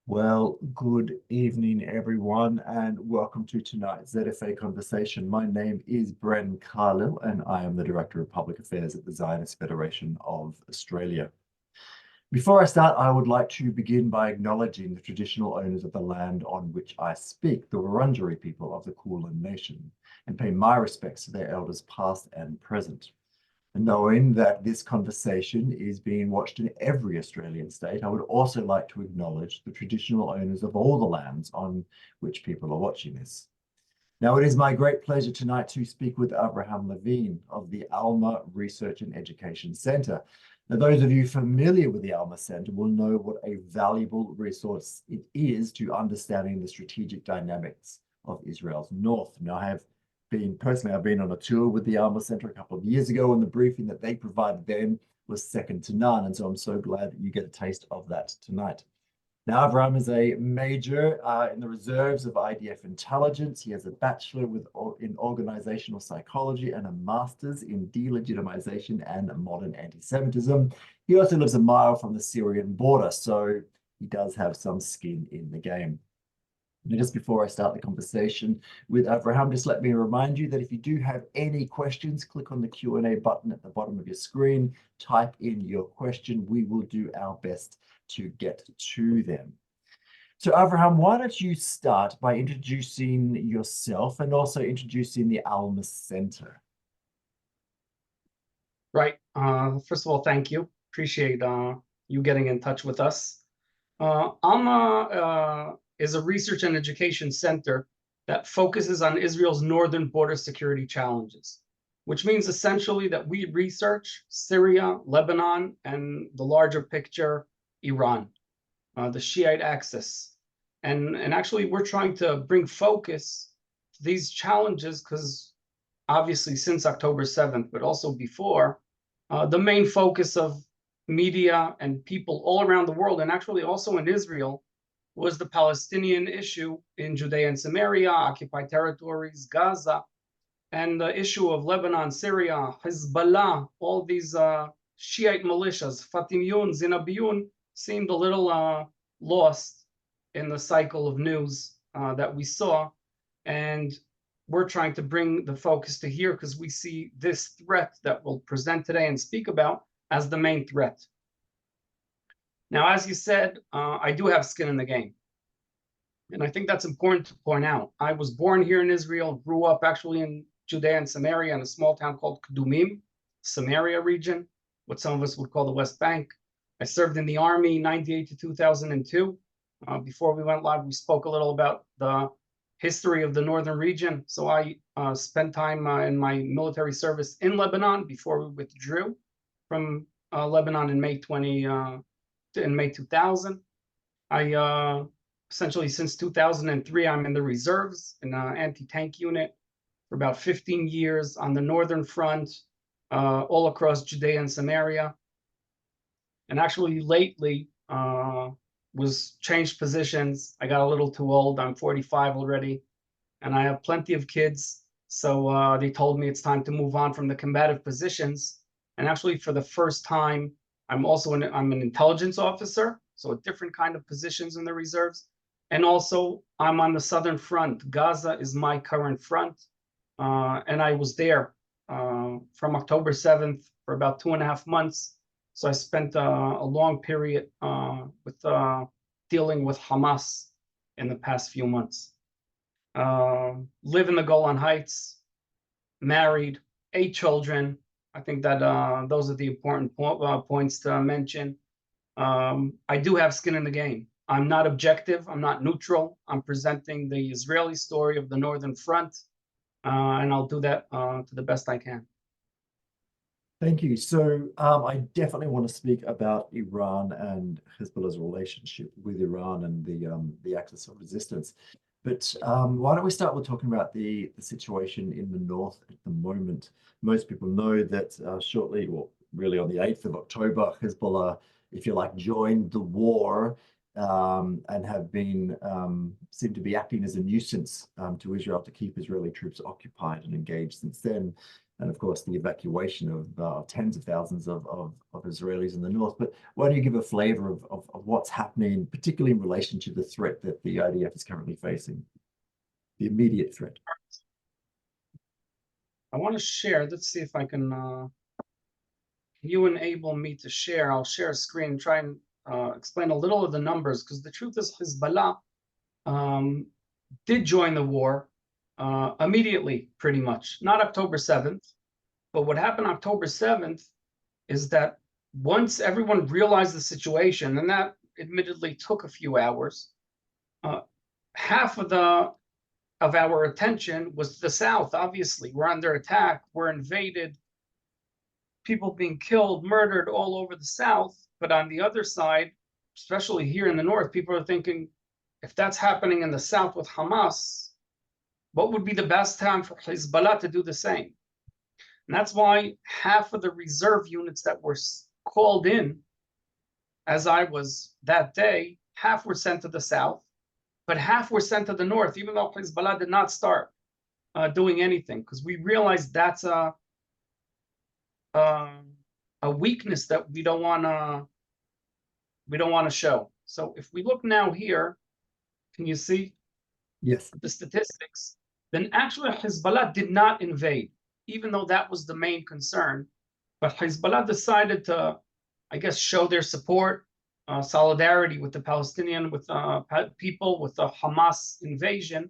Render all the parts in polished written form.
Well, good evening, everyone, and welcome to tonight's ZFA conversation. My name is Bren Carlil, and I am the Director of Public Affairs at the Zionist Federation of Australia. Before I start, I would like to begin by acknowledging the traditional owners of the land on which I speak, the Wurundjeri people of the Kulin Nation, and pay my respects to their elders past and present. And knowing that this conversation is being watched in every Australian state, I would also like to acknowledge the traditional owners of all the lands on which people are watching this. Now, it is my great pleasure tonight to speak with Abraham Levine of the Alma Research and Education Centre. Now, those of you familiar with the Alma Centre will know what a valuable resource it is to understanding the strategic dynamics of Israel's north. Now, I've been on a tour with the Alma Centre a couple of years ago, and the briefing that they provided then was second to none. And so I'm so glad that you get a taste of that tonight. Now, Avraham is a major in the reserves of IDF intelligence. He has a bachelor in organizational psychology and a master's in delegitimization and modern anti-Semitism. He also lives a mile from the Syrian border, so he does have some skin in the game. And just before I start the conversation with Avraham, just let me remind you that if you do have any questions, click on the Q&A button at the bottom of your screen, type in your question. We will do our best to get to them. So Avraham, why don't you start by introducing yourself and also introducing the Alma Centre? Right. First of all, thank you. Appreciate you getting in touch with us. Alma is a research and education center that focuses on Israel's northern border security challenges, which means essentially that we research Syria, Lebanon, and the larger picture, Iran, the Shiite axis. And actually, we're trying to bring focus to these challenges because obviously since October 7th, but also before, the main focus of media and people all around the world, and actually also in Israel, was the Palestinian issue in Judea and Samaria, occupied territories, Gaza, and the issue of Lebanon, Syria, Hezbollah, all these Shiite militias, Fatimiyun, Zinabiyun, seemed a little lost in the cycle of news that we saw. And we're trying to bring the focus to here because we see this threat that we'll present today and speak about as the main threat. Now, as you said, I do have skin in the game. And I think that's important to point out. I was born here in Israel, grew up actually in Judea and Samaria in a small town called Kedumim, Samaria region, what some of us would call the West Bank. I served in the army 98 to 2002. Before we went live, we spoke a little about the history of the northern region. So I spent time in my military service in Lebanon before we withdrew from Lebanon in May 2000. I essentially since 2003, I'm in the reserves in an anti-tank unit for about 15 years on the northern front, all across Judea and Samaria. And actually lately was changed positions. I got a little too old. I'm 45 already, and I have plenty of kids. So they told me it's time to move on from the combative positions. And actually, for the first time, I'm an intelligence officer, so a different kind of positions in the reserves. And also, I'm on the southern front. Gaza is my current front, and I was there from October 7th for about 2.5 months. So I spent a long period with dealing with Hamas in the past few months. Live in the Golan Heights, married, 8 children. I think that those are the important points to mention. I do have skin in the game. I'm not objective. I'm not neutral. I'm presenting the Israeli story of the Northern Front, and I'll do that to the best I can. Thank you. So I definitely want to speak about Iran and Hezbollah's relationship with Iran and the axis of resistance. But why don't we start with talking about the situation in the north at the moment? Most people know that shortly, well, really on the 8th of October, Hezbollah, if you like, joined the war and have been seem to be acting as a nuisance to Israel to keep Israeli troops occupied and engaged since then. and of course the evacuation of tens of thousands of Israelis in the north. But why don't you give a flavor of what's happening, particularly in relation to the threat that the IDF is currently facing, the immediate threat? I want to share. Let's see if I can. You enable me to share. I'll share a screen and try and explain a little of the numbers, because the truth is Hezbollah did join the war immediately, pretty much. Not October 7th, but what happened October 7th is that once everyone realized the situation, and that admittedly took a few hours, half of our attention was to the south. Obviously, we're under attack, we're invaded, people being killed, murdered all over the south. But on the other side, especially here in the north, people are thinking, if that's happening in the south with Hamas, what would be the best time for Hezbollah to do the same? And that's why half of the reserve units that were called in, as I was that day, half were sent to the south, but half were sent to the north, even though Hezbollah did not start doing anything, because we realized that's a weakness that we don't want to show. So if we look now here, can you see? Yes. The statistics? Then actually Hezbollah did not invade, even though that was the main concern. But Hezbollah decided to, I guess, show their support, solidarity with the Palestinian, with people, with the Hamas invasion,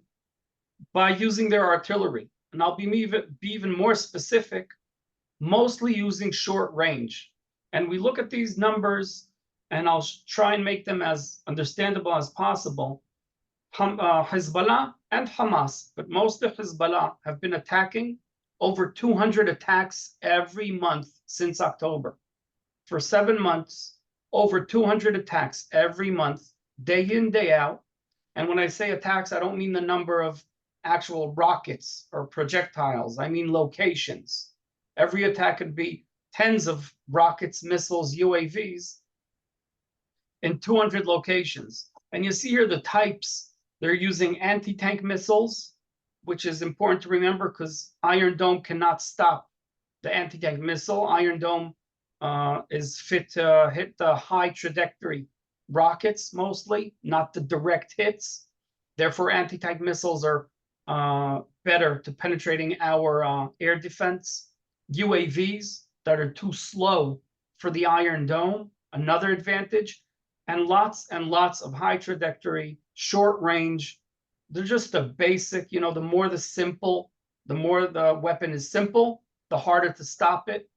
by using their artillery. And I'll be even more specific, mostly using short range. And we look at these numbers, and I'll try and make them as understandable as possible. Hezbollah and Hamas, but mostly Hezbollah, have been attacking over 200 attacks every month since October. For 7 months, over 200 attacks every month, day in, day out. And when I say attacks, I don't mean the number of actual rockets or projectiles. I mean locations. Every attack could be tens of rockets, missiles, UAVs in 200 locations. And you see here the types. They're using anti-tank missiles, which is important to remember because Iron Dome cannot stop the anti-tank missile. Iron Dome is fit to hit the high trajectory rockets mostly, not the direct hits. Therefore, anti-tank missiles are better to penetrating our air defense. UAVs that are too slow for the Iron Dome, another advantage. And lots of high trajectory, short range. They're just a basic, the more the weapon is simple, the harder to stop it.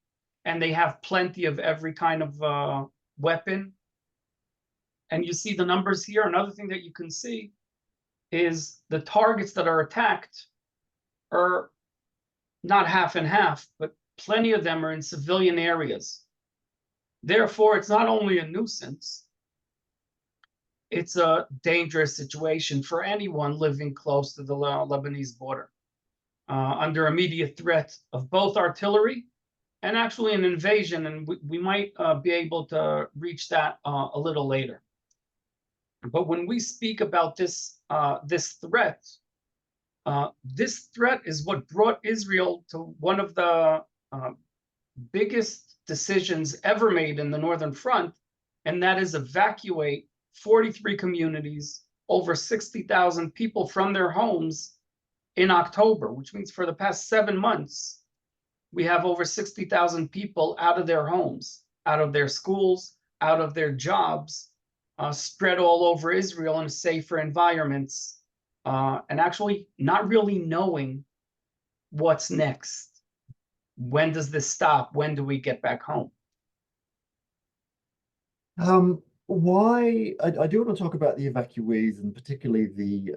And they have plenty of every kind of weapon. And you see the numbers here. Another thing that you can see is the targets that are attacked are not half and half, but plenty of them are in civilian areas. Therefore, it's not only a nuisance, it's a dangerous situation for anyone living close to the Lebanese border, under immediate threat of both artillery and actually an invasion. And we might be able to reach that a little later. But when we speak about this threat is what brought Israel to one of the biggest decisions ever made in the Northern Front, and that is evacuate 43 communities, over 60,000 people from their homes in October, which means for the past 7 months, we have over 60,000 people out of their homes, out of their schools, out of their jobs, spread all over Israel in safer environments, and actually not really knowing what's next. When does this stop? When do we get back home? Why I do want to talk about the evacuees and particularly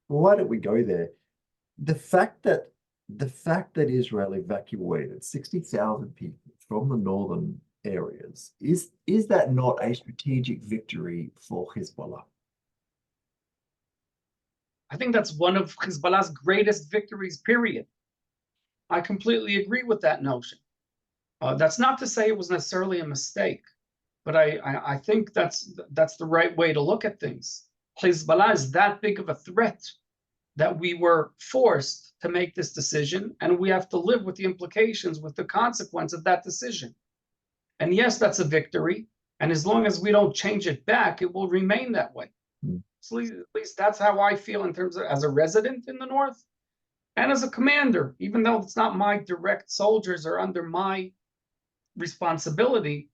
why don't we go there? The fact that Israel evacuated 60,000 people from the northern areas, is that not a strategic victory for Hezbollah? I think that's one of Hezbollah's greatest victories, period. I completely agree with that notion. That's not to say it was necessarily a mistake, but I think that's the right way to look at things. Hezbollah is that big of a threat that we were forced to make this decision, and we have to live with the implications, with the consequence of that decision. And yes, that's a victory. And as long as we don't change it back, it will remain that way. So at least that's how I feel in terms of as a resident in the North and as a commander, even though it's not my direct soldiers or under my responsibility.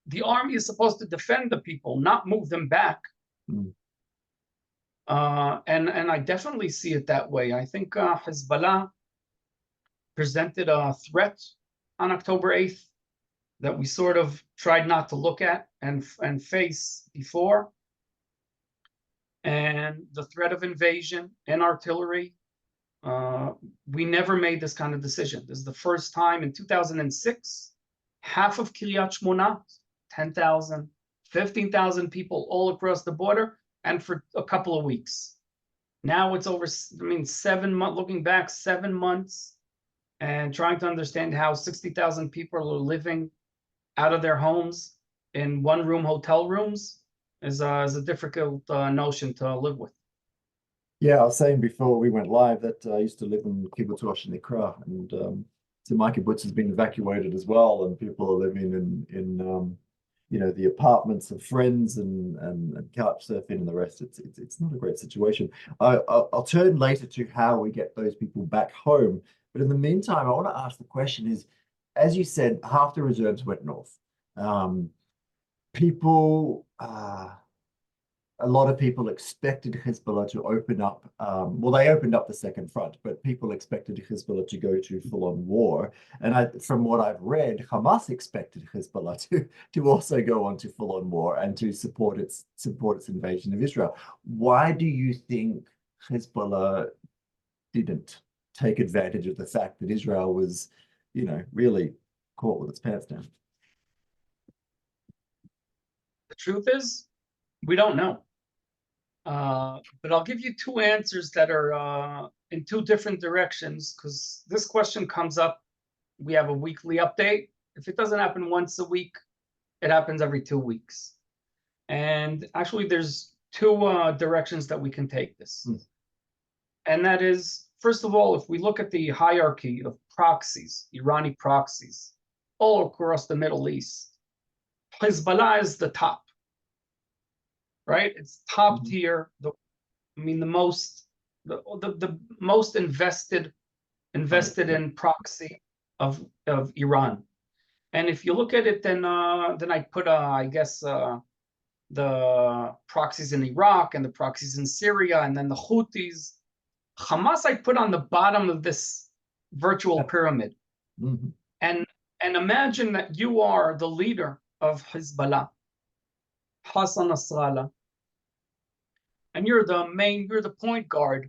The army is supposed to defend the people, not move them back. And I definitely see it that way. I think Hezbollah presented a threat on October 8th that we sort of tried not to look at and face before. And the threat of invasion and artillery, we never made this kind of decision. This is the first time in 2006, half of Kiryat Shmona, 10,000, 15,000 people all across the border, and for a couple of weeks. Now it's over, 7 months, looking back, 7 months, and trying to understand how 60,000 people are living out of their homes in one-room hotel rooms is a difficult notion to live with. Yeah, I was saying before we went live that I used to live in Kibbutz Rosh Nikra, and so my kibbutz has been evacuated as well, and people are living in the apartments of friends and couch surfing and the rest. It's not a great situation. I'll turn later to how we get those people back home, but in the meantime, I want to ask the question is, as you said, half the reserves went north. A lot of people expected Hezbollah to open up. Well, they opened up the second front, but people expected Hezbollah to go to full-on war. And from what I've read, Hamas expected Hezbollah to also go on to full-on war and to support its invasion of Israel. Why do you think Hezbollah didn't take advantage of the fact that Israel was, really caught with its pants down? The truth is, we don't know. But I'll give you two answers that are in two different directions, because this question comes up. We have a weekly update. If it doesn't happen once a week, it happens every 2 weeks. And actually, there's two directions that we can take this. And that is, first of all, if we look at the hierarchy of proxies, Irani proxies, all across the Middle East, Hezbollah is the top. Right, it's top tier. The most invested in proxy of Iran. And if you look at it, then I put I guess the proxies in Iraq and the proxies in Syria, and then the Houthis. Hamas I put on the bottom of this virtual pyramid. And imagine that you are the leader of Hezbollah, Hassan Nasrallah, and you're the point guard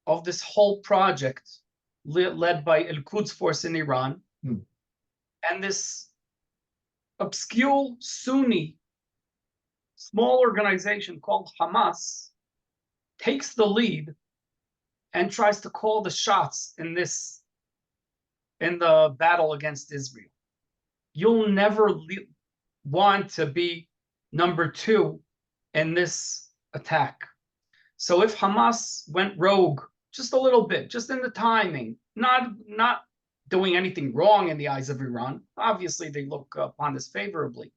of this whole project led by Al-Quds Force in Iran. And this obscure Sunni small organization called Hamas takes the lead and tries to call the shots in the battle against Israel. You'll never want to be number 2 in this attack. So if Hamas went rogue just a little bit, just in the timing, not doing anything wrong in the eyes of Iran, obviously they look upon this favorably.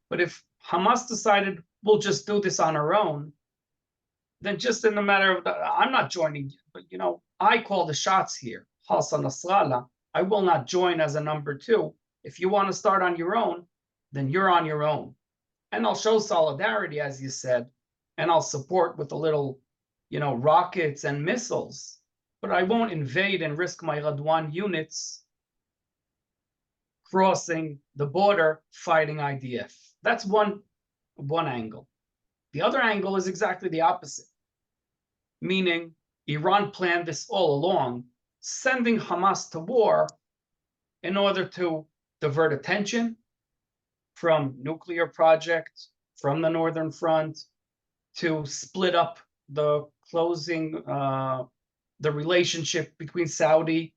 But if Hamas decided we'll just do this on our own, then just in the matter of I'm not joining, but I call the shots here. Hassan Nasrallah, I will not join as a number 2. If you want to start on your own, then you're on your own. And I'll show solidarity, as you said, and I'll support with a little, rockets and missiles, but I won't invade and risk my Radwan units crossing the border fighting IDF. That's one angle. The other angle is exactly the opposite, meaning Iran planned this all along, sending Hamas to war in order to divert attention from nuclear project, from the Northern Front, to split up the relationship between Saudi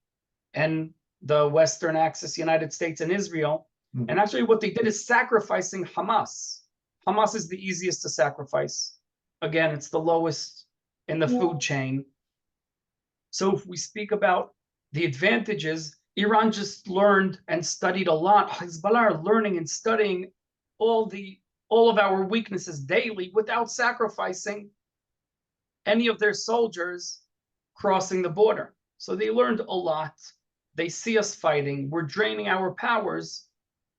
and the Western Axis, United States and Israel. And actually what they did is sacrificing Hamas. Hamas is the easiest to sacrifice. Again, it's the lowest in the food chain. So if we speak about the advantages, Iran just learned and studied a lot. Hezbollah are learning and studying all of our weaknesses daily without sacrificing any of their soldiers crossing the border. So they learned a lot. They see us fighting. We're draining our powers,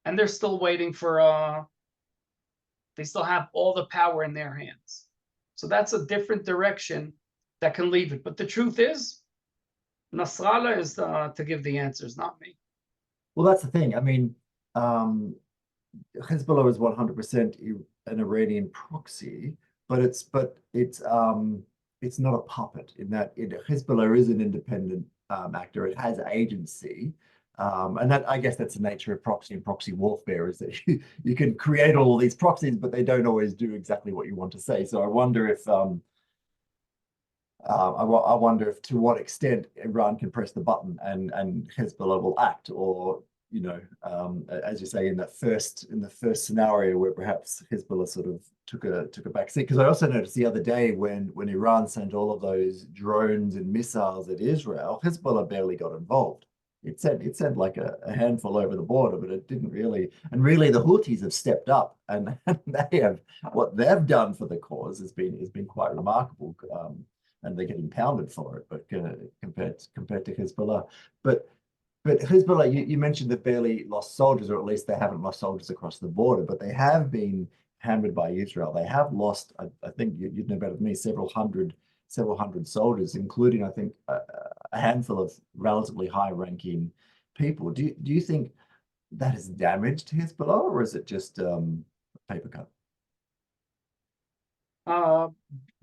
and they're still waiting for. They still have all the power in their hands. So that's a different direction that can leave it. But the truth is, Nasrallah is to give the answers, not me. Well, that's the thing. I mean, Hezbollah is 100% an Iranian proxy, but it's not a puppet in that Hezbollah is an independent actor. It has agency. And that, I guess that's the nature of proxy and proxy warfare, is that you can create all these proxies, but they don't always do exactly what you want to say. So I wonder if I wonder if to what extent Iran can press the button and Hezbollah will act, or as you say, in the first scenario where perhaps Hezbollah sort of took a back seat. Because I also noticed the other day when Iran sent all of those drones and missiles at Israel, Hezbollah barely got involved. It sent like a handful over the border, but it didn't really. And really, the Houthis have stepped up, and what they've done for the cause has been quite remarkable. And they're getting pounded for it, but compared to Hezbollah, but Hezbollah, you mentioned they've barely lost soldiers, or at least they haven't lost soldiers across the border, but they have been hammered by Israel. They have lost, I think you'd know better than me, several hundred soldiers, including I think a handful of relatively high-ranking people. Do you think that has damaged Hezbollah, or is it just a paper cut?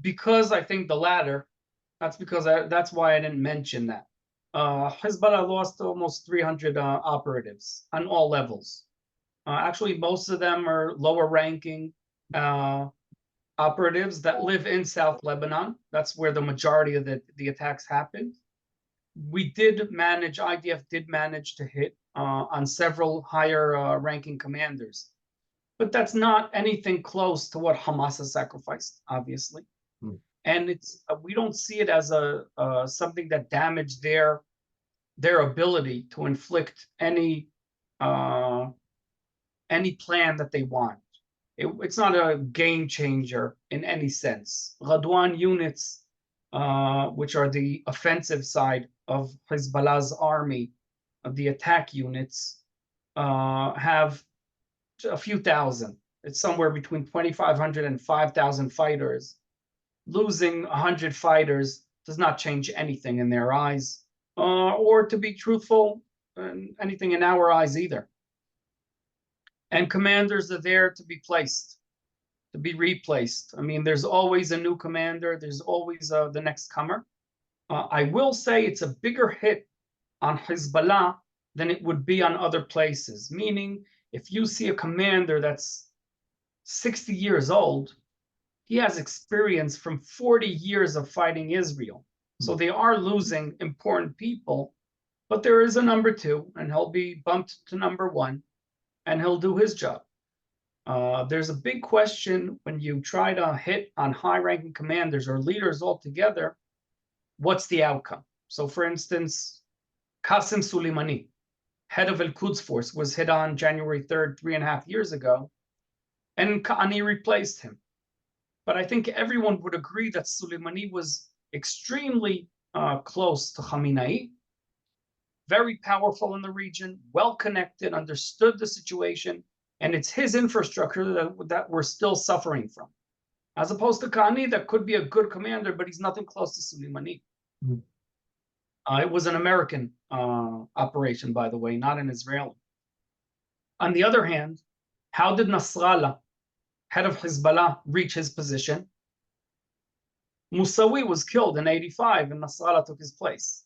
Because I think the latter. That's why I didn't mention that. Hezbollah lost almost 300 operatives on all levels. Actually, most of them are lower-ranking operatives that live in South Lebanon. That's where the majority of the attacks happened. IDF did manage to hit on several higher-ranking commanders. But that's not anything close to what Hamas has sacrificed, obviously. And we don't see it as something that damaged their ability to inflict any plan that they want. It's not a game changer in any sense. Radwan units, which are the offensive side of Hezbollah's army, of the attack units, have a few thousand. It's somewhere between 2,500 and 5,000 fighters. Losing 100 fighters does not change anything in their eyes, or to be truthful, anything in our eyes either. And commanders are there to be placed, to be replaced. I mean, there's always a new commander. There's always the next comer. I will say it's a bigger hit on Hezbollah than it would be on other places. Meaning, if you see a commander that's 60 years old, he has experience from 40 years of fighting Israel. So they are losing important people, but there is a number two, and he'll be bumped to number one, and he'll do his job. There's a big question when you try to hit on high-ranking commanders or leaders altogether, what's the outcome? So for instance, Qasem Soleimani, head of Al-Quds Force, was hit on January 3rd, 3.5 years ago, and Ka'ani replaced him. But I think everyone would agree that Soleimani was extremely close to Khamenei, very powerful in the region, well-connected, understood the situation, and it's his infrastructure that we're still suffering from. As opposed to Ka'ani, that could be a good commander, but he's nothing close to Soleimani. It was an American operation, by the way, not an Israeli. On the other hand, how did Nasrallah, head of Hezbollah, reach his position? Musawi was killed in 85 and Nasrallah took his place.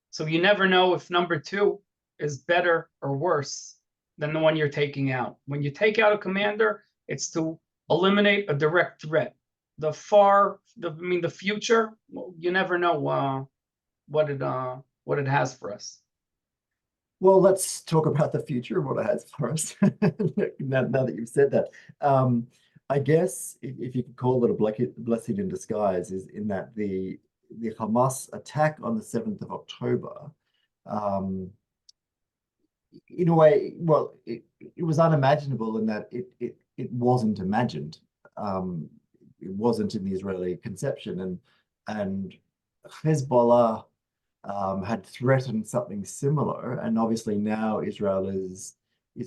So you never know if number two is better or worse than the one you're taking out. When you take out a commander, it's to eliminate a direct threat. The future, you never know what it has for us. Well, let's talk about the future and what it has for us. now that you've said that. I guess if you could call it a blessing in disguise, is in that the Hamas attack on the 7th of October, um, in a way, well, it was unimaginable in that it wasn't imagined. Um, it wasn't in the Israeli conception, and Hezbollah had threatened something similar, and obviously now Israel is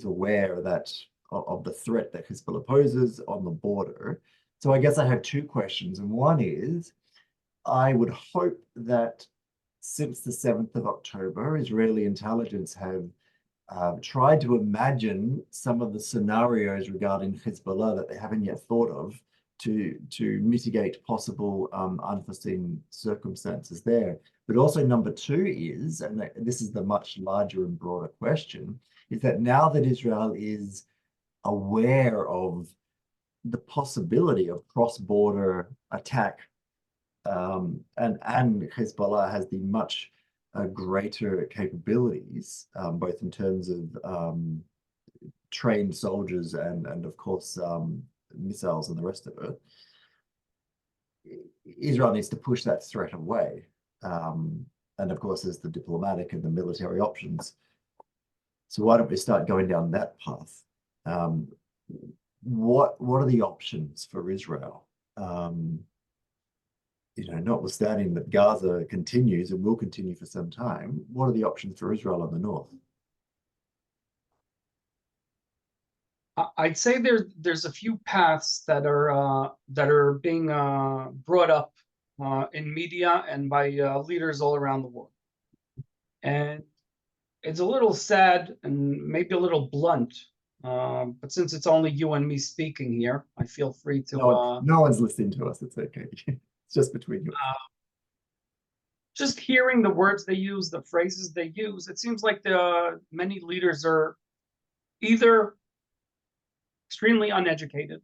aware that of the threat that Hezbollah poses on the border. So I guess I have two questions, and one is, I would hope that since the 7th of October, Israeli intelligence have tried to imagine some of the scenarios regarding Hezbollah that they haven't yet thought of to mitigate possible unforeseen circumstances there. But also number two is, and this is the much larger and broader question, is that now that Israel is aware of the possibility of cross-border attack, and Hezbollah has the much greater capabilities, both in terms of trained soldiers and of course missiles and the rest of it. Israel needs to push that threat away. And of course, there's the diplomatic and the military options. So why don't we start going down that path? What are the options for Israel? Notwithstanding that Gaza continues and will continue for some time, what are the options for Israel on the north? I'd say there's a few paths that are being brought up in media and by leaders all around the world, and it's a little sad and maybe a little blunt, but since it's only you and me speaking here, I feel free to. No one's listening to us. It's okay. It's just between you. Just hearing the words they use, the phrases they use, it seems like many leaders are either extremely uneducated,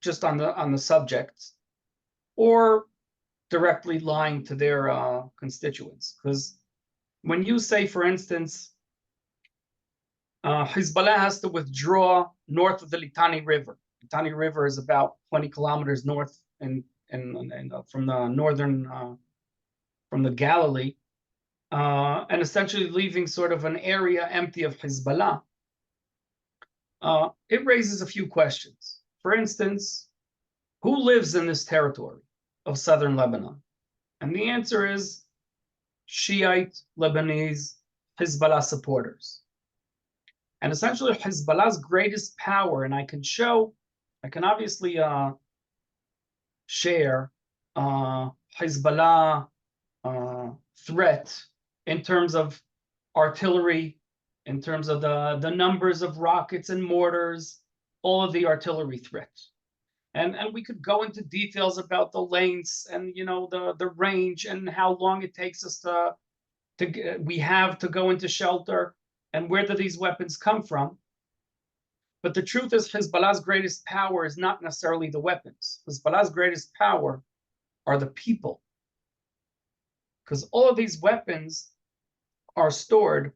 just on the subject, or directly lying to their constituents. Because when you say, for instance, Hezbollah has to withdraw north of the Litani River. Litani River is about 20 kilometers north and from the northern from the Galilee, and essentially leaving sort of an area empty of Hezbollah. It raises a few questions. For instance, who lives in this territory of southern Lebanon? And the answer is Shiite Lebanese Hezbollah supporters. And essentially Hezbollah's greatest power, and I can obviously share Hezbollah threat in terms of artillery, in terms of the numbers of rockets and mortars, all of the artillery threats. And we could go into details about the lengths and the range and how long it takes us we have to go into shelter and where do these weapons come from. But the truth is Hezbollah's greatest power is not necessarily the weapons. Hezbollah's greatest power are the people. Because all of these weapons are stored,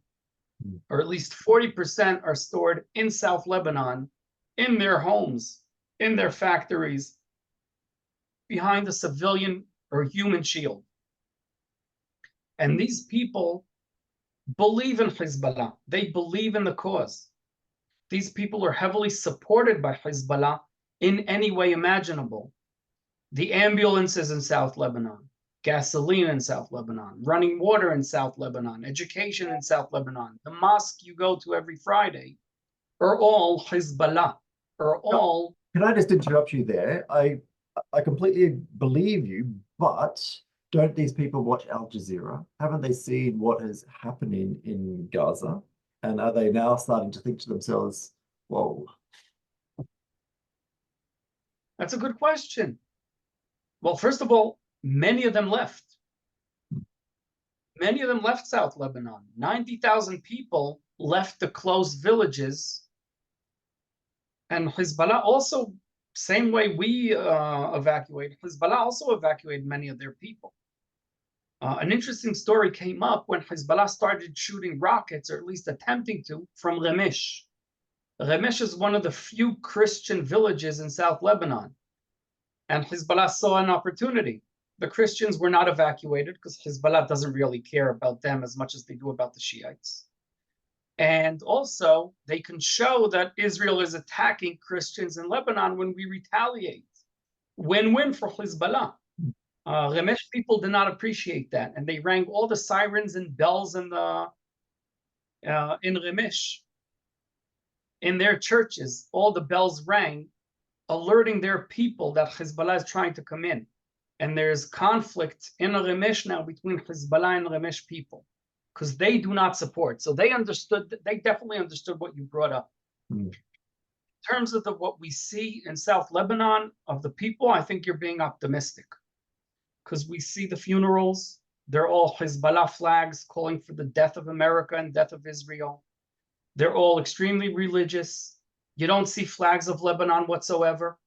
or at least 40% are stored in South Lebanon, in their homes, in their factories, behind a civilian or human shield. And these people believe in Hezbollah. They believe in the cause. These people are heavily supported by Hezbollah in any way imaginable. The ambulances in South Lebanon, gasoline in South Lebanon, running water in South Lebanon, education in South Lebanon, the mosque you go to every Friday, are all Hezbollah, are all... Can I just interrupt you there? I completely believe you, but don't these people watch Al Jazeera? Haven't they seen what is happening in Gaza? And are they now starting to think to themselves, whoa? That's a good question. Well, first of all, many of them left. Many of them left South Lebanon. 90,000 people left the closed villages. And Hezbollah also, same way we evacuated, Hezbollah also evacuated many of their people. An interesting story came up when Hezbollah started shooting rockets, or at least attempting to, from Remesh. Remesh is one of the few Christian villages in South Lebanon, and Hezbollah saw an opportunity. The Christians were not evacuated because Hezbollah doesn't really care about them as much as they do about the Shiites. And also, they can show that Israel is attacking Christians in Lebanon when we retaliate. Win-win for Hezbollah. Remesh people did not appreciate that, and they rang all the sirens and bells in Remesh. In their churches, all the bells rang, alerting their people that Hezbollah is trying to come in. And there's conflict in Remesh now between Hezbollah and Remesh people, because they do not support. So they definitely understood what you brought up. In terms of what we see in South Lebanon of the people, I think you're being optimistic, because we see the funerals. They're all Hezbollah flags calling for the death of America and death of Israel. They're all extremely religious. You don't see flags of Lebanon whatsoever.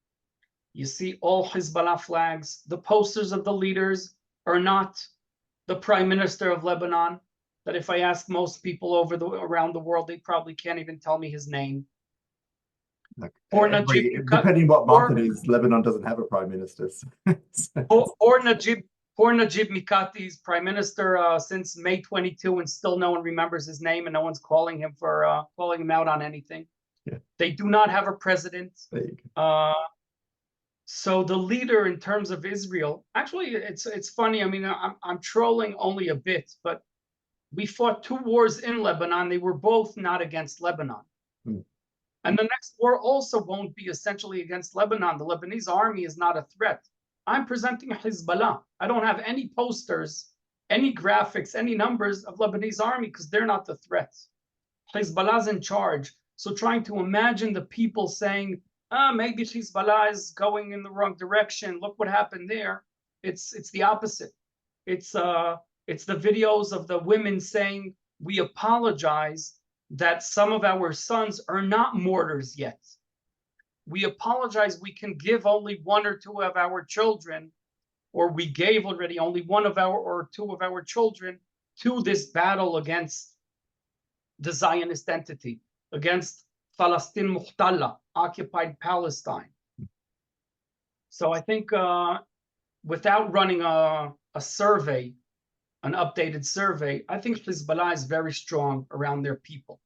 You see all Hezbollah flags. The posters of the leaders are not the prime minister of Lebanon, that if I ask most people around the world, they probably can't even tell me his name. Depending what month it is, Lebanon doesn't have a prime minister. Poor Najib Mikati's prime minister since May 22, and still no one remembers his name, and no one's calling him out on anything. Yeah. They do not have a president. So the leader in terms of Israel, actually, it's funny. I mean, I'm trolling only a bit, but we fought 2 wars in Lebanon. They were both not against Lebanon. And the next war also won't be essentially against Lebanon. The Lebanese army is not a threat. I'm presenting Hezbollah. I don't have any posters, any graphics, any numbers of Lebanese army, because they're not the threat. Hezbollah's in charge. So trying to imagine the people saying, maybe Hezbollah is going in the wrong direction. Look what happened there. It's the opposite. It's the videos of the women saying, we apologize that some of our sons are not martyrs yet. We apologize, we can give only 1 or 2 of our children, or we gave already only 1 or 2 of our children to this battle against the Zionist entity, against Palestine Muhtalla, occupied Palestine. So I think without running a survey, an updated survey, I think Hezbollah is very strong around their people.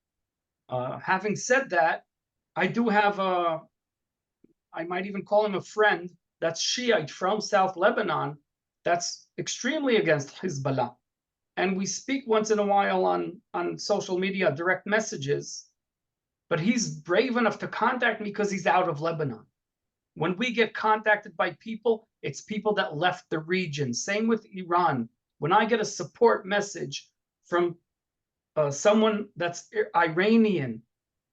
Having said that, I do have I might even call him a friend, that's Shiite from South Lebanon, that's extremely against Hezbollah. And we speak once in a while on social media, direct messages, but he's brave enough to contact me because he's out of Lebanon. When we get contacted by people, it's people that left the region. Same with Iran. When I get a support message from someone that's Iranian,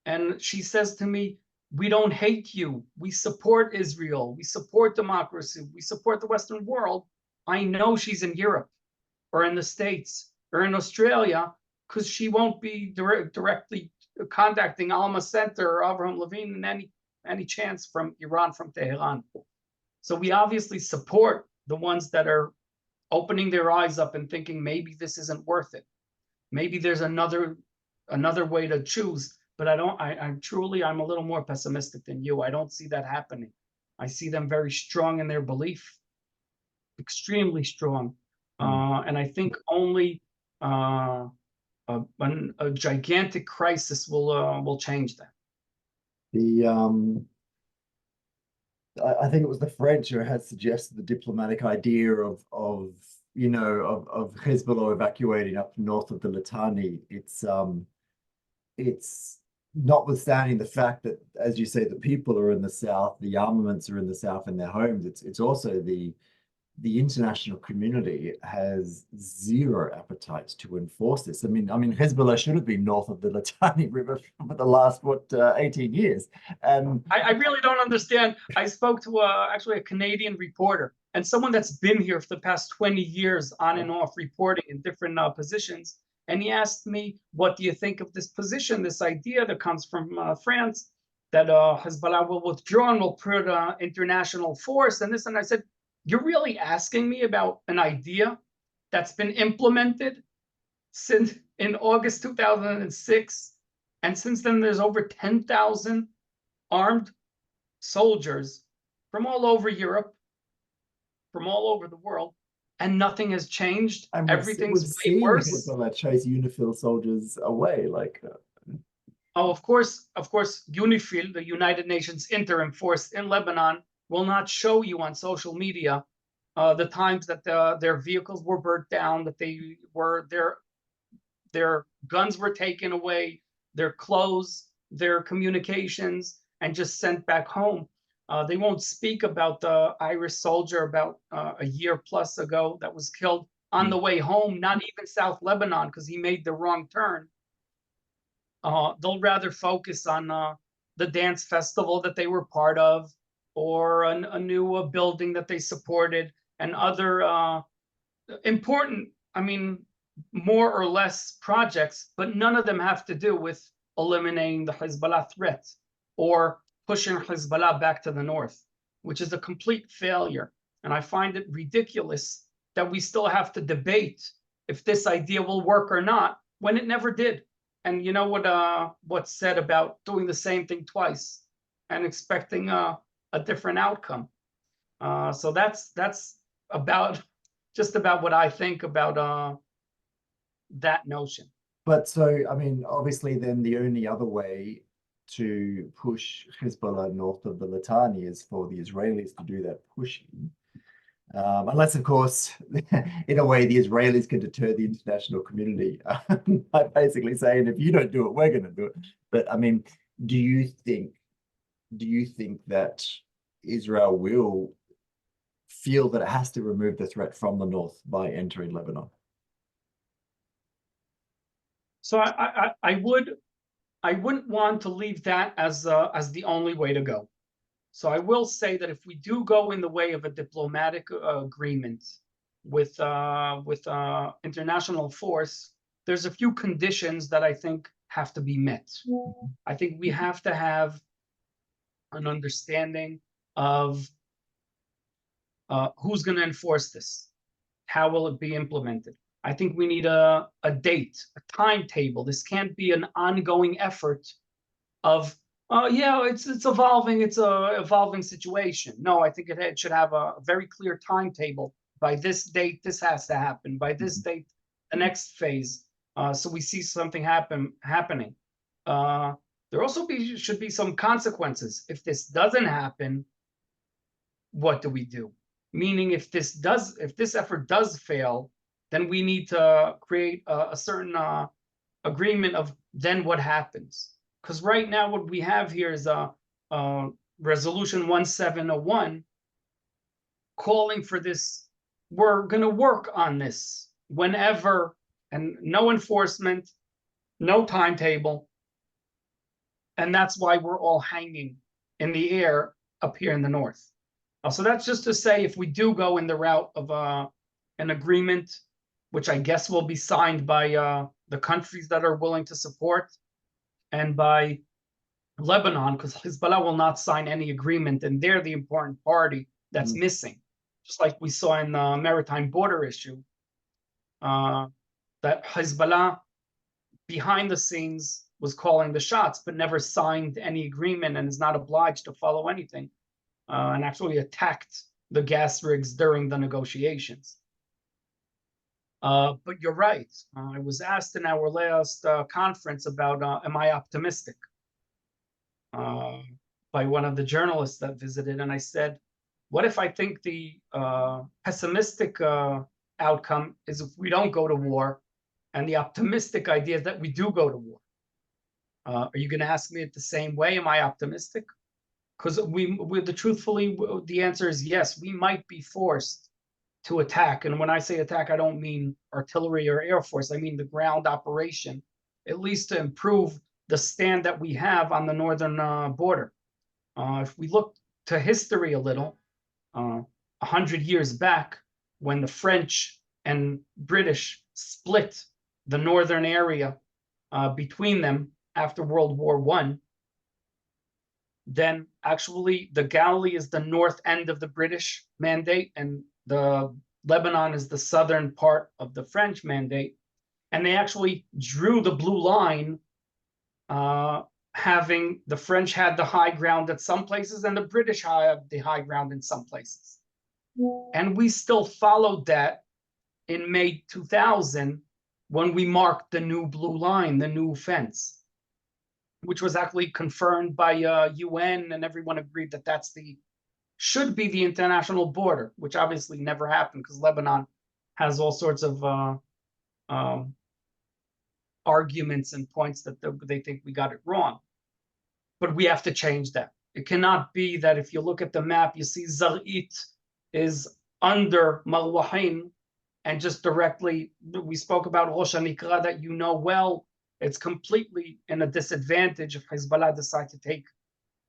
and she says to me, we don't hate you, we support Israel, we support democracy, we support the Western world, I know she's in Europe or in the States or in Australia, because she won't be directly contacting Alma Center or Avraham Levine in any chance from Iran, from Tehran. So we obviously support the ones that are opening their eyes up and thinking maybe this isn't worth it. Maybe there's another way to choose. But I'm a little more pessimistic than you. I don't see that happening. I see them very strong in their belief, extremely strong. And I think only a gigantic crisis will change that. I think it was the French who had suggested the diplomatic idea of Hezbollah evacuating up north of the Litani. It's notwithstanding the fact that, as you say, the people are in the south, the armaments are in the south in their homes. It's also the international community has zero appetite to enforce this. I mean, Hezbollah should have been north of the Litani River for the last 18 years. I really don't understand. I spoke to actually a Canadian reporter and someone that's been here for the past 20 years on and off reporting in different positions. And he asked me, what do you think of this position, this idea that comes from France, that Hezbollah will withdraw and will put international force and this? And I said, you're really asking me about an idea that's been implemented since in August 2006 And since then, there's over 10,000 armed soldiers from all over Europe, from all over the world, and nothing has changed. And Everything's we've way seen worse. Hezbollah chase UNIFIL soldiers away. Oh, of course, UNIFIL, the United Nations interim force in Lebanon, will not show you on social media the times that their vehicles were burnt down, that their guns were taken away, their clothes, their communications, and just sent back home. They won't speak about the Irish soldier about a year plus ago that was killed on the way home, not even South Lebanon, because he made the wrong turn. They'll rather focus on the dance festival that they were part of, or a new building that they supported, and other important, I mean, more or less projects, but none of them have to do with eliminating the Hezbollah threat or pushing Hezbollah back to the north, which is a complete failure. And I find it ridiculous that we still have to debate if this idea will work or not when it never did. And you know what's said about doing the same thing twice and expecting a different outcome. So that's about just about what I think about that notion. But so, I mean, obviously, then the only other way to push Hezbollah north of the Litani is for the Israelis to do that pushing. Unless, of course, in a way, the Israelis can deter the international community by basically saying, if you don't do it, we're going to do it. But I mean, do you think that Israel will feel that it has to remove the threat from the north by entering Lebanon? So I wouldn't want to leave that as the only way to go. So I will say that if we do go in the way of a diplomatic agreement with international force, there's a few conditions that I think have to be met. I think we have to have an understanding of who's going to enforce this, how will it be implemented. I think we need a date, a timetable. This can't be an ongoing effort of yeah, it's evolving. It's a evolving situation. No, I think it should have a very clear timetable. By this date, this has to happen. By this date, the next phase. So we see something happening. There also should be some consequences. If this doesn't happen, what do we do? Meaning, if this effort does fail, then we need to create a certain agreement of then what happens. Because right now what we have here is a resolution 1701 calling for this. We're going to work on this whenever, and no enforcement, no timetable. And that's why we're all hanging in the air up here in the north. So that's just to say, if we do go in the route of an agreement, which I guess will be signed by the countries that are willing to support, and by Lebanon, because Hezbollah will not sign any agreement, and they're the important party that's missing. Just like we saw in the maritime border issue, that Hezbollah, behind the scenes, was calling the shots, but never signed any agreement and is not obliged to follow anything, and actually attacked the gas rigs during the negotiations. But you're right. I was asked in our last conference about, am I optimistic? By one of the journalists that visited, and I said, what if I think the pessimistic outcome is if we don't go to war, and the optimistic idea is that we do go to war? Are you going to ask me it the same way? Am I optimistic? Because truthfully, the answer is yes. We might be forced to attack, and when I say attack, I don't mean artillery or air force. I mean the ground operation, at least to improve the stand that we have on the northern border. If we look to history a little, 100 years back, when the French and British split the northern area between them after World War I, then actually the Galilee is the north end of the British mandate, and the Lebanon is the southern part of the French mandate. And they actually drew the blue line having the French had the high ground at some places and the British had the high ground in some places. And we still followed that in May 2000 when we marked the new blue line, the new fence, which was actually confirmed by UN, and everyone agreed that should be the international border, which obviously never happened because Lebanon has all sorts of arguments and points that they think we got it wrong. But we have to change that. It cannot be that if you look at the map, you see Zar'it is under Marwahin, and just directly, we spoke about Rosh HaNikra that you know well. It's completely in a disadvantage if Hezbollah decide to take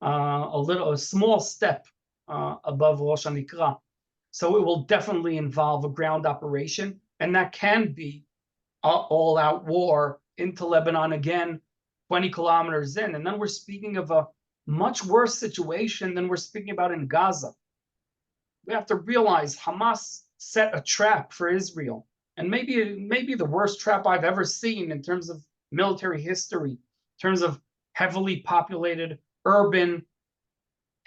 a small step above Rosh HaNikra. So it will definitely involve a ground operation, and that can be an all-out war into Lebanon again, 20 kilometers in. And then we're speaking of a much worse situation than we're speaking about in Gaza. We have to realize Hamas set a trap for Israel, and maybe the worst trap I've ever seen in terms of military history, in terms of heavily populated urban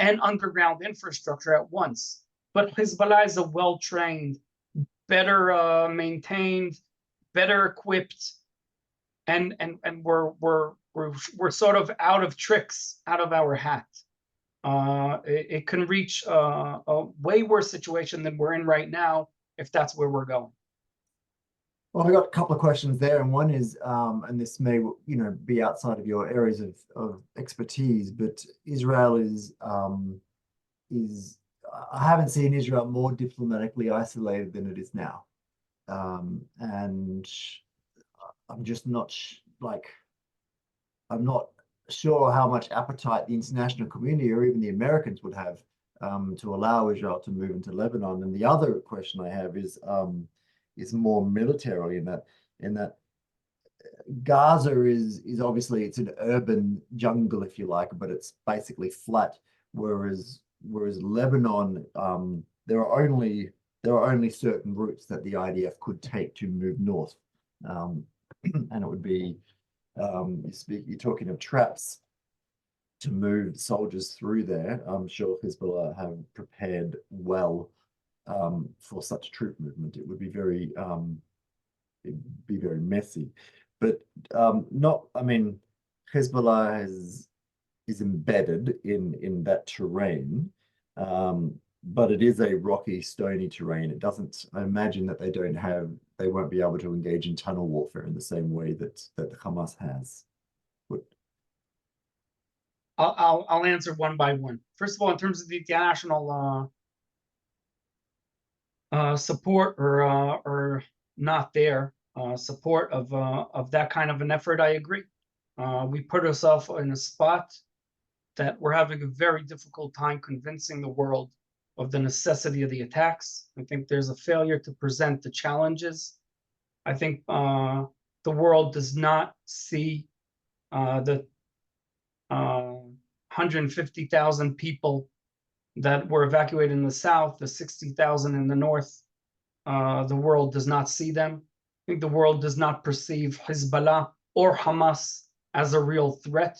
and underground infrastructure at once. But Hezbollah is a well-trained, better maintained, better equipped, and we're sort of out of tricks, out of our hat. It can reach a way worse situation than we're in right now if that's where we're going. Well, I got a couple of questions there, and one is, and this may, be outside of your areas of expertise, but Israel is I haven't seen Israel more diplomatically isolated than it is now, and I'm just not I'm not sure how much appetite the international community or even the Americans would have to allow Israel to move into Lebanon. And the other question I have is more militarily in that Gaza is obviously it's an urban jungle, if you like, but it's basically flat, whereas Lebanon, there are only certain routes that the IDF could take to move north, and it would be you're talking of traps to move soldiers through there. I'm sure Hezbollah have prepared well for such troop movement. It would be it'd be very messy, but not. I mean, Hezbollah is embedded in that terrain, but it is a rocky, stony terrain. It doesn't. I imagine that they won't be able to engage in tunnel warfare in the same way that the Hamas has. But I'll answer one by one. First of all, in terms of the international support or not there support of that kind of an effort, I agree. We put ourselves in a spot that we're having a very difficult time convincing the world of the necessity of the attacks. I think there's a failure to present the challenges. I think the world does not see the 150,000 people that were evacuated in the south, the 60,000 in the north. The world does not see them. I think the world does not perceive Hezbollah or Hamas as a real threat.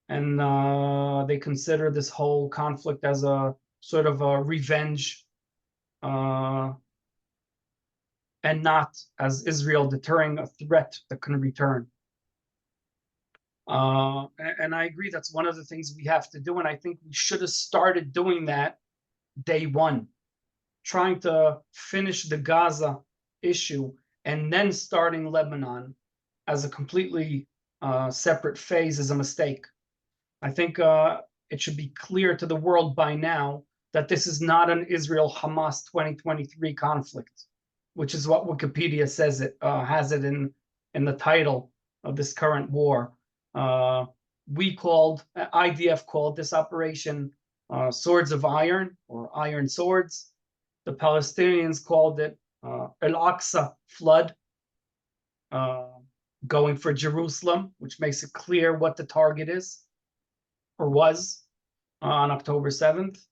And they consider this whole conflict as a sort of a revenge and not as Israel deterring a threat that can return. And I agree that's one of the things we have to do. And I think we should have started doing that day one, trying to finish the Gaza issue and then starting Lebanon as a completely separate phase is a mistake. I think it should be clear to the world by now that this is not an Israel-Hamas 2023 conflict, which is what Wikipedia says it has it in the title of this current war. IDF called this operation Swords of Iron or Iron Swords. The Palestinians called it Al-Aqsa Flood, going for Jerusalem, which makes it clear what the target is or was on October 7th.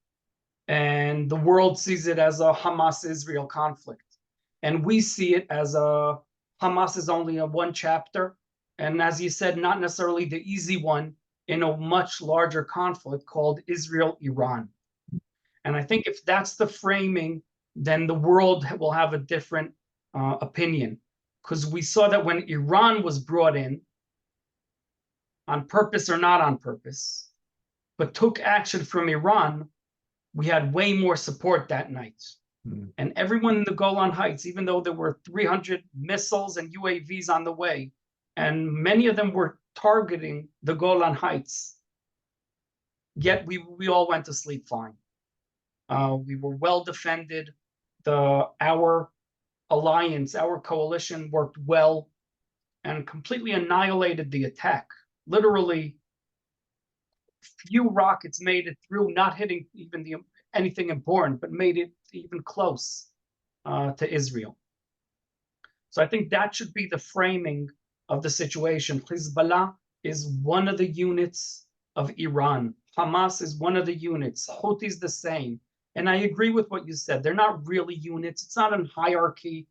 And the world sees it as a Hamas-Israel conflict. And we see it as Hamas is only a one chapter and as you said, not necessarily the easy one in a much larger conflict called Israel-Iran. And I think if that's the framing, then the world will have a different opinion. Because we saw that when Iran was brought in, on purpose or not on purpose, but took action from Iran, we had way more support that night. And everyone in the Golan Heights, even though there were 300 missiles and UAVs on the way, and many of them were targeting the Golan Heights, yet we all went to sleep fine. We were well defended. Our alliance, our coalition worked well and completely annihilated the attack. Literally, few rockets made it through, not hitting even anything important, but made it even close to Israel. So I think that should be the framing of the situation. Hezbollah is one of the units of Iran. Hamas is one of the units. Houthis the same. And I agree with what you said. They're not really units. It's not a hierarchy.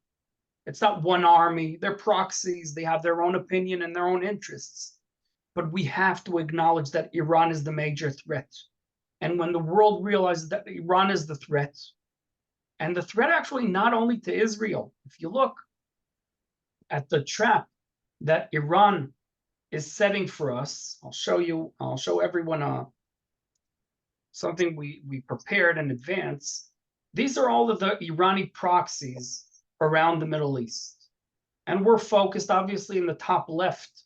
It's not one army. They're proxies. They have their own opinion and their own interests. But we have to acknowledge that Iran is the major threat. And when the world realizes that Iran is the threat, and the threat actually not only to Israel, if you look at the trap that Iran is setting for us, I'll show everyone something we prepared in advance. These are all of the Irani proxies around the Middle East. And we're focused, obviously, in the top left.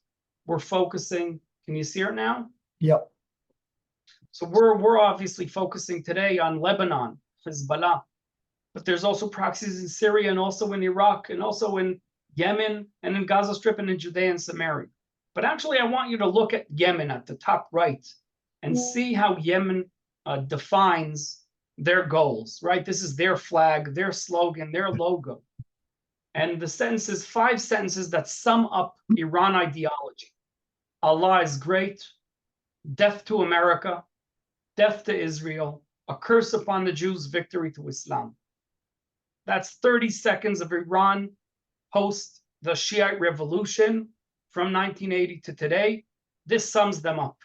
We're focusing, can you see it now? Yep. So we're obviously focusing today on Lebanon, Hezbollah, but there's also proxies in Syria and also in Iraq and also in Yemen and in Gaza Strip and in Judea and Samaria. But actually, I want you to look at Yemen at the top right and see how Yemen defines their goals, right? This is their flag, their slogan, their logo. And the sentences, 5 sentences that sum up Iran ideology. Allah is great, death to America, death to Israel, a curse upon the Jews, victory to Islam. That's 30 seconds of Iran post the Shiite revolution from 1980 to today. This sums them up.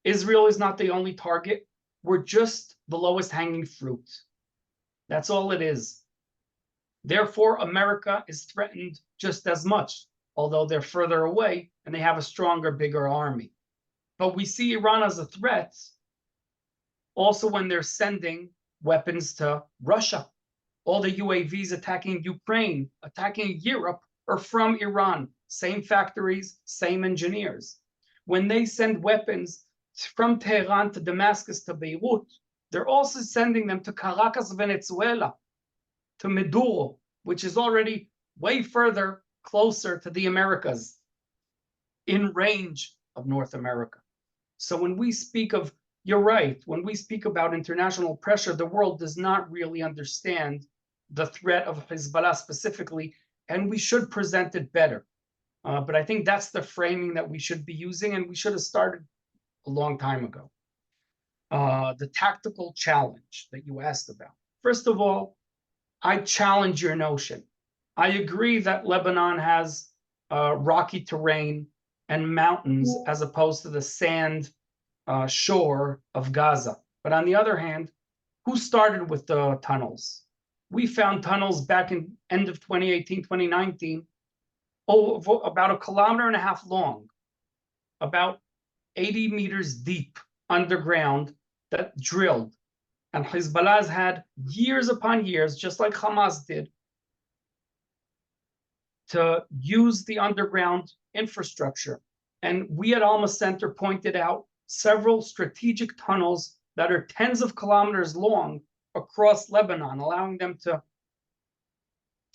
Israel is not the only target. We're just the lowest hanging fruit. That's all it is. Therefore, America is threatened just as much, although they're further away and they have a stronger, bigger army. But we see Iran as a threat also when they're sending weapons to Russia. All the UAVs attacking Ukraine, attacking Europe are from Iran. Same factories, same engineers. When they send weapons from Tehran to Damascus to Beirut, they're also sending them to Caracas, Venezuela, to Maduro, which is already way further closer to the Americas, in range of North America. So when we speak of, you're right, when we speak about international pressure, the world does not really understand the threat of Hezbollah specifically, and we should present it better. But I think that's the framing that we should be using, and we should have started a long time ago. The tactical challenge that you asked about. First of all, I challenge your notion. I agree that Lebanon has rocky terrain and mountains as opposed to the sand shore of Gaza. But on the other hand, who started with the tunnels? We found tunnels back in end of 2018, 2019, about 1.5 kilometers long, about 80 meters deep underground that drilled. And Hezbollah's had years upon years, just like Hamas did, to use the underground infrastructure. And we at Alma Center pointed out several strategic tunnels that are tens of kilometers long across Lebanon, allowing them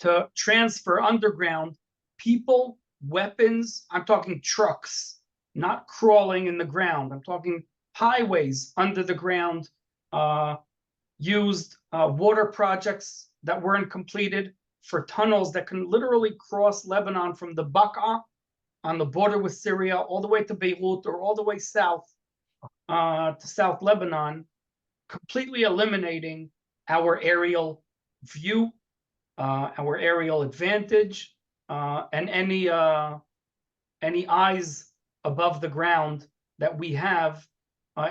to transfer underground people, weapons. I'm talking trucks, not crawling in the ground. I'm talking highways under the ground, used water projects that weren't completed for tunnels that can literally cross Lebanon from the Baqa on the border with Syria all the way to Beirut or all the way south to South Lebanon, completely eliminating our aerial view, our aerial advantage, and any any eyes above the ground that we have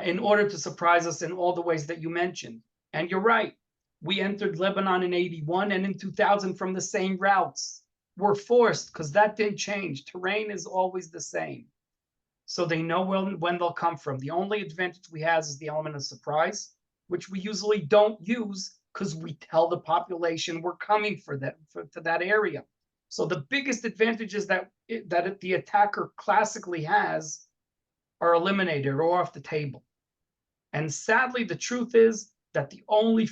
in order to surprise us in all the ways that you mentioned. And you're right. We entered Lebanon in 81 and in 2000 from the same routes. We're forced because that didn't change. Terrain is always the same. So they know when they'll come from. The only advantage we have is the element of surprise, which we usually don't use because we tell the population we're coming to that area. So the biggest advantages that the attacker classically has are eliminated or off the table. And sadly, the truth is that the only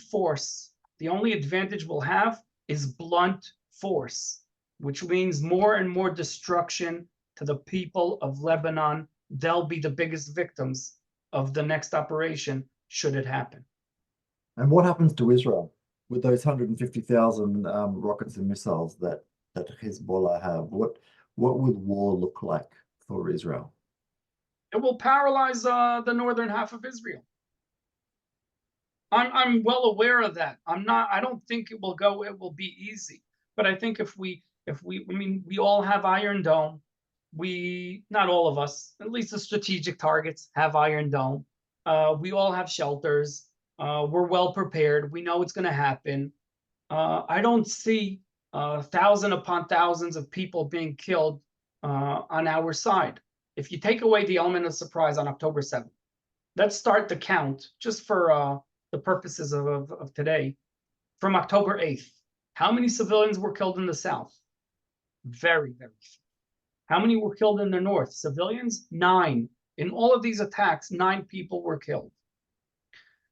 advantage we'll have is blunt force, which means more and more destruction to the people of Lebanon. They'll be the biggest victims of the next operation, should it happen. And what happens to Israel with those 150,000 rockets and missiles that Hezbollah have? What would war look like for Israel? It will paralyze the northern half of Israel. I'm well aware of that. I don't think it will be easy. But I think we all have Iron Dome. Not all of us, at least the strategic targets have Iron Dome. We all have shelters. We're well prepared. We know it's going to happen. I don't see thousands upon thousands of people being killed on our side. If you take away the element of surprise on October 7th, let's start the count just for the purposes of today. From October 8th, how many civilians were killed in the South? Very, very few. How many were killed in the North? Civilians? 9. In all of these attacks, 9 people were killed.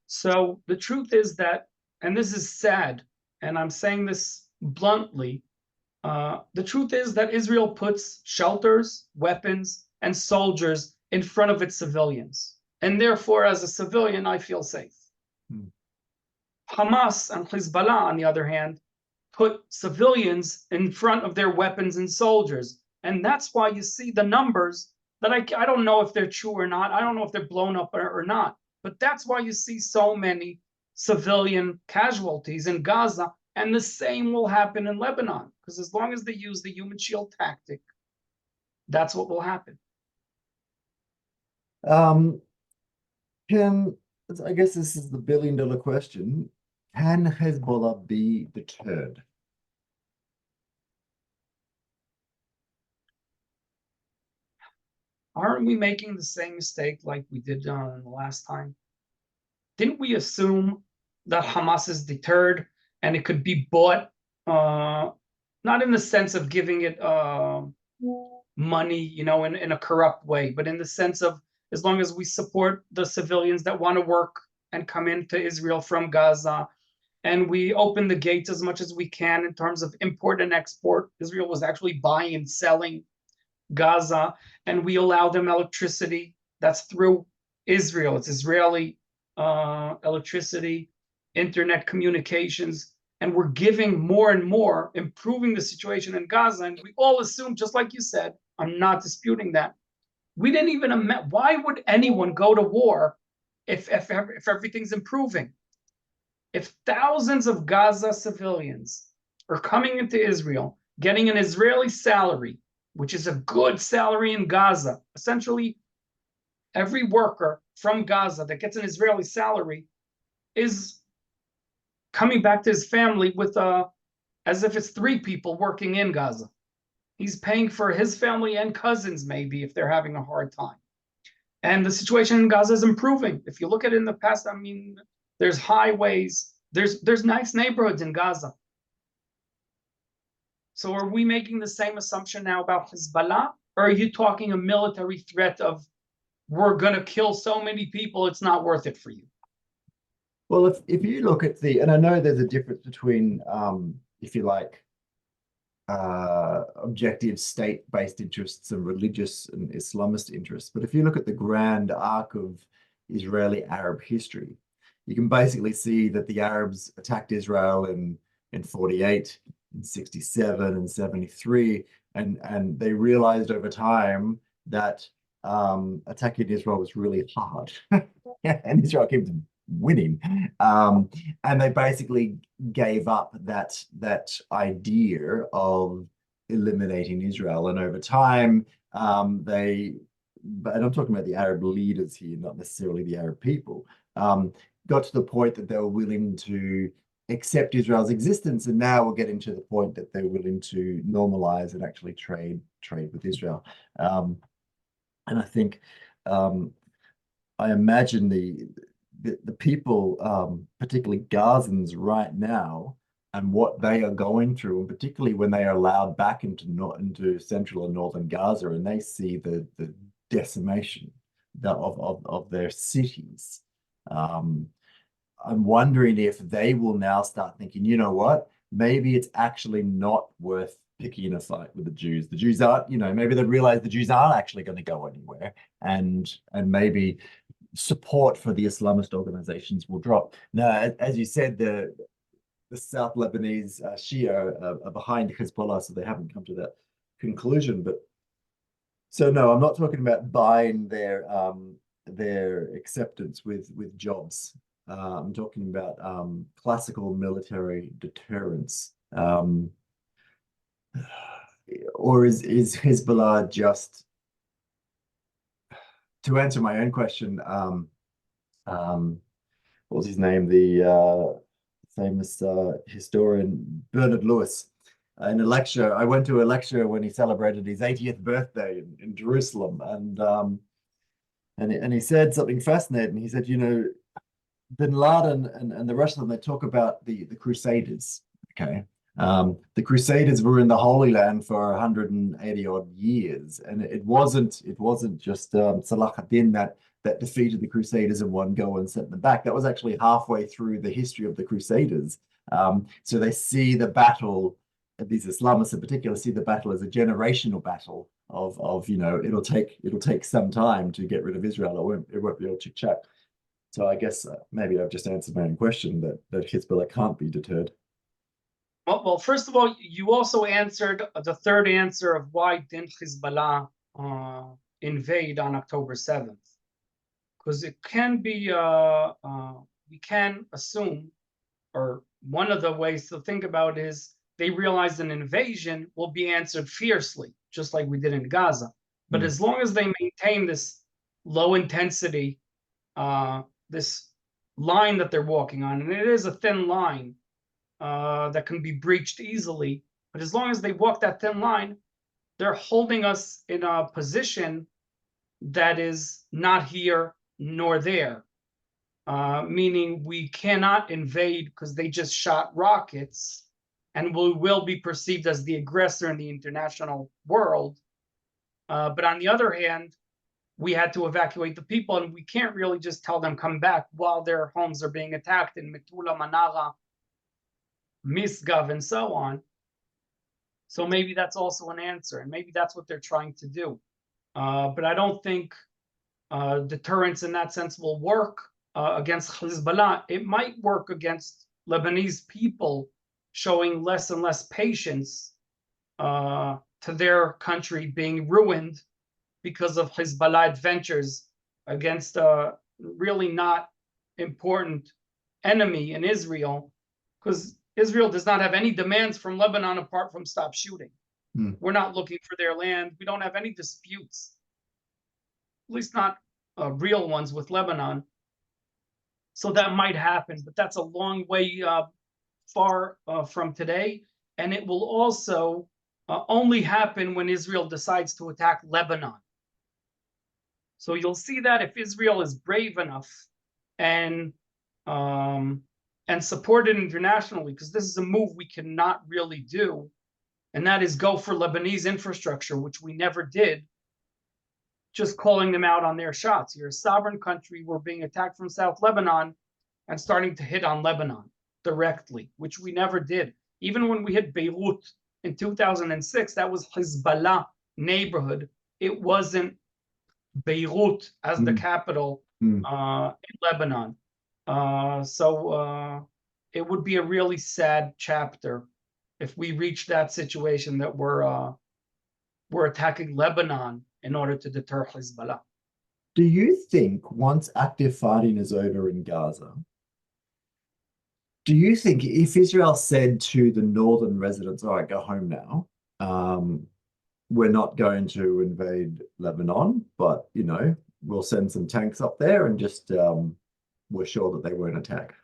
So the truth is that, and this is sad, and I'm saying this bluntly, the truth is that Israel puts shelters, weapons, and soldiers in front of its civilians. And therefore, as a civilian, I feel safe. Hamas and Hezbollah, on the other hand, put civilians in front of their weapons and soldiers. And that's why you see the numbers that I don't know if they're true or not. I don't know if they're blown up or not. But that's why you see so many civilian casualties in Gaza. And the same will happen in Lebanon. Because as long as they use the human shield tactic, that's what will happen. I guess this is the billion-dollar question. Can Hezbollah be deterred? Aren't we making the same mistake like we did the last time? Didn't we assume that Hamas is deterred and it could be bought, not in the sense of giving it money, in a corrupt way, but in the sense of as long as we support the civilians that want to work and come into Israel from Gaza, and we open the gates as much as we can in terms of import and export. Israel was actually buying and selling Gaza, and we allow them electricity. That's through Israel. It's Israeli electricity, internet communications, and we're giving more and more, improving the situation in Gaza. And we all assume, just like you said, I'm not disputing that. We didn't even admit, why would anyone go to war if everything's improving? If thousands of Gaza civilians are coming into Israel, getting an Israeli salary, which is a good salary in Gaza, essentially every worker from Gaza that gets an Israeli salary is coming back to his family with as if it's 3 people working in Gaza. He's paying for his family and cousins, maybe, if they're having a hard time. And the situation in Gaza is improving. If you look at it in the past, there's highways, there's nice neighborhoods in Gaza. So are we making the same assumption now about Hezbollah? Or are you talking a military threat of we're going to kill so many people, it's not worth it for you? Well, if you look at and I know there's a difference between, if you like, objective state-based interests and religious and Islamist interests. But if you look at the grand arc of Israeli Arab history, you can basically see that the Arabs attacked Israel in 48, in 67, and 73, and they realized over time that attacking Israel was really hard, and Israel kept winning, and they basically gave up that idea of eliminating Israel. And over time, But and I'm talking about the Arab leaders here, not necessarily the Arab people, um, got to the point that they were willing to accept Israel's existence, and now we're getting to the point that they're willing to normalize and actually trade with Israel. And I think I imagine the people, particularly Gazans right now, and what they are going through, and particularly when they are allowed back into central and northern Gaza, and they see the decimation of their cities. I'm wondering if they will now start thinking, you know what, maybe it's actually not worth picking a fight with the Jews. The Jews aren't, maybe they realize the Jews aren't actually going to go anywhere, and maybe support for the Islamist organizations will drop. Now, as you said, the South Lebanese Shia are behind Hezbollah, so they haven't come to that conclusion. But so no, I'm not talking about buying their acceptance with jobs. I'm talking about classical military deterrence. Or is Hezbollah just, to answer my own question, what was his name? The famous historian Bernard Lewis. In a lecture, I went to a lecture when he celebrated his 80th birthday in Jerusalem, and he said something fascinating. He said, Bin Laden and the rest of them, they talk about the Crusaders. Okay. The Crusaders were in the Holy Land for 180 odd years, and it wasn't just Salah ad-Din that defeated the Crusaders in one go and sent them back. That was actually halfway through the history of the Crusaders. So they see the battle, these Islamists in particular, see the battle as a generational battle of it'll take some time to get rid of Israel. It won't be all chick chat. So I guess maybe I've just answered my own question that Hezbollah can't be deterred. Well, first of all, you also answered the third answer of why didn't Hezbollah invade on October 7th. Because it can be, we can assume, or one of the ways to think about it is they realized an invasion will be answered fiercely, just like we did in Gaza. But as long as they maintain this low intensity, this line that they're walking on, and it is a thin line that can be breached easily, but as long as they walk that thin line, they're holding us in a position that is not here nor there, meaning we cannot invade because they just shot rockets, and we will be perceived as the aggressor in the international world. But on the other hand, we had to evacuate the people, and we can't really just tell them come back while their homes are being attacked in Metula, Manara, Misgav, and so on. So maybe that's also an answer, and maybe that's what they're trying to do. But I don't think deterrence in that sense will work against Hezbollah. It might work against Lebanese people showing less and less patience to their country being ruined because of Hezbollah adventures against a really not important enemy in Israel, because Israel does not have any demands from Lebanon apart from stop shooting. We're not looking for their land. We don't have any disputes, at least not real ones with Lebanon. So that might happen, but that's a long way far from today. And it will also only happen when Israel decides to attack Lebanon. So you'll see that if Israel is brave enough and supported internationally, because this is a move we cannot really do, and that is go for Lebanese infrastructure, which we never did, just calling them out on their shots. You're a sovereign country. We're being attacked from South Lebanon and starting to hit on Lebanon directly, which we never did. Even when we hit Beirut in 2006, that was Hezbollah neighborhood. It wasn't Beirut as the capital in Lebanon. So it would be a really sad chapter if we reach that situation that we're attacking Lebanon in order to deter Hezbollah. Do you think once active fighting is over in Gaza, do you think if Israel said to the northern residents, all right, go home now, we're not going to invade Lebanon, but we'll send some tanks up there and just we're sure that they won't attack.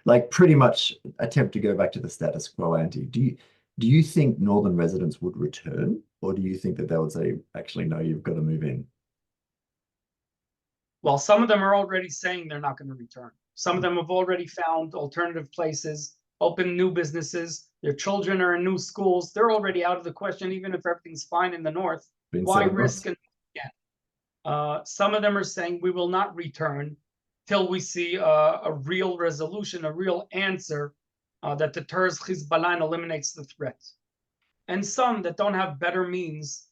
Like pretty much attempt to go back to the status quo ante. Do you think northern residents would return, or do you think that they would say, actually, no, you've got to move in? Well, some of them are already saying they're not going to return. Some of them have already found alternative places, opened new businesses. Their children are in new schools. They're already out of the question, even if everything's fine in the north. Why risk it again? Some of them are saying we will not return till we see a real resolution, a real answer that deters Hezbollah and eliminates the threat. And some that don't have better means,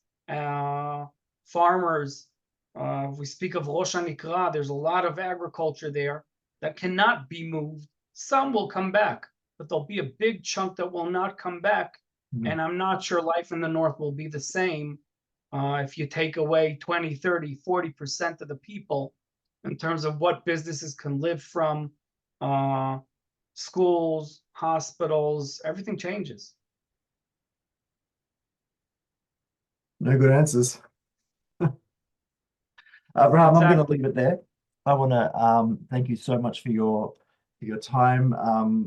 farmers, if we speak of Rosh HaNikra, there's a lot of agriculture there that cannot be moved. Some will come back, but there'll be a big chunk that will not come back. And I'm not sure life in the north will be the same if you take away 20, 30, 40% of the people in terms of what businesses can live from, schools, hospitals, everything changes. No good answers. Abraham, exactly. I'm going to leave it there. I want to thank you so much for your time.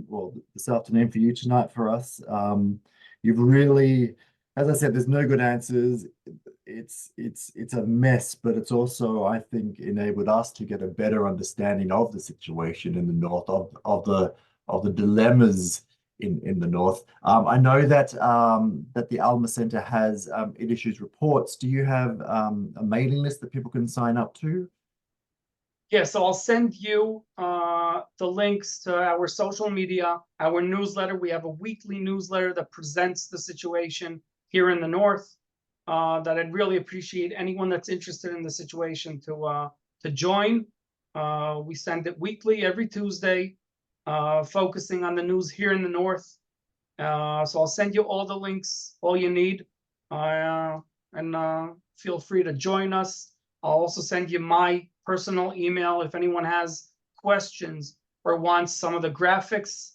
Well, this afternoon for you, tonight for us. You've really, as I said, there's no good answers. It's a mess, but it's also, I think, enabled us to get a better understanding of the situation in the north, of the dilemmas in the north. I know that that the Alma Center has it issues reports. Do you have a mailing list that people can sign up to? Yeah, so I'll send you the links to our social media, our newsletter. We have a weekly newsletter that presents the situation here in the north. That I'd really appreciate anyone that's interested in the situation to join. We send it weekly, every Tuesday. Focusing on the news here in the north. So I'll send you all the links, all you need, and feel free to join us. I'll also send you my personal email if anyone has questions or wants some of the graphics.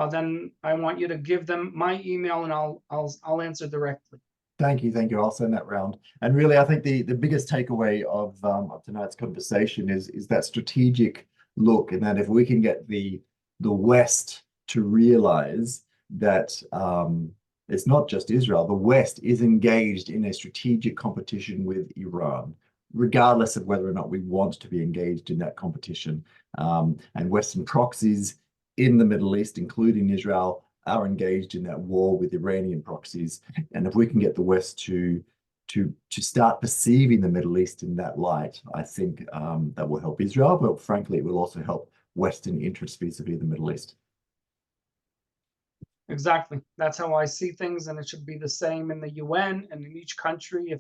Then I want you to give them my email, and I'll answer directly. Thank you. I'll send that round. And really, I think the biggest takeaway of tonight's conversation is that strategic look, and that if we can get the West to realize that it's not just Israel, the West is engaged in a strategic competition with Iran, regardless of whether or not we want to be engaged in that competition. And Western proxies in the Middle East, including Israel, are engaged in that war with Iranian proxies. And if we can get the West to start perceiving the Middle East in that light, I think that will help Israel, but frankly, it will also help Western interests vis-a-vis the Middle East. Exactly. That's how I see things, and it should be the same in the UN and in each country.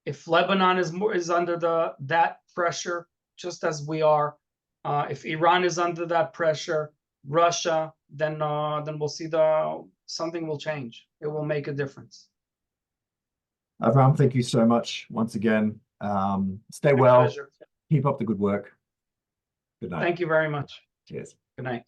If Lebanon is under that pressure, just as we are, if Iran is under that pressure, Russia, then we'll see something will change. It will make a difference. Avram, thank you so much once again. Stay well. Pleasure. Keep up the good work. Good night. Thank you very much. Cheers. Good night.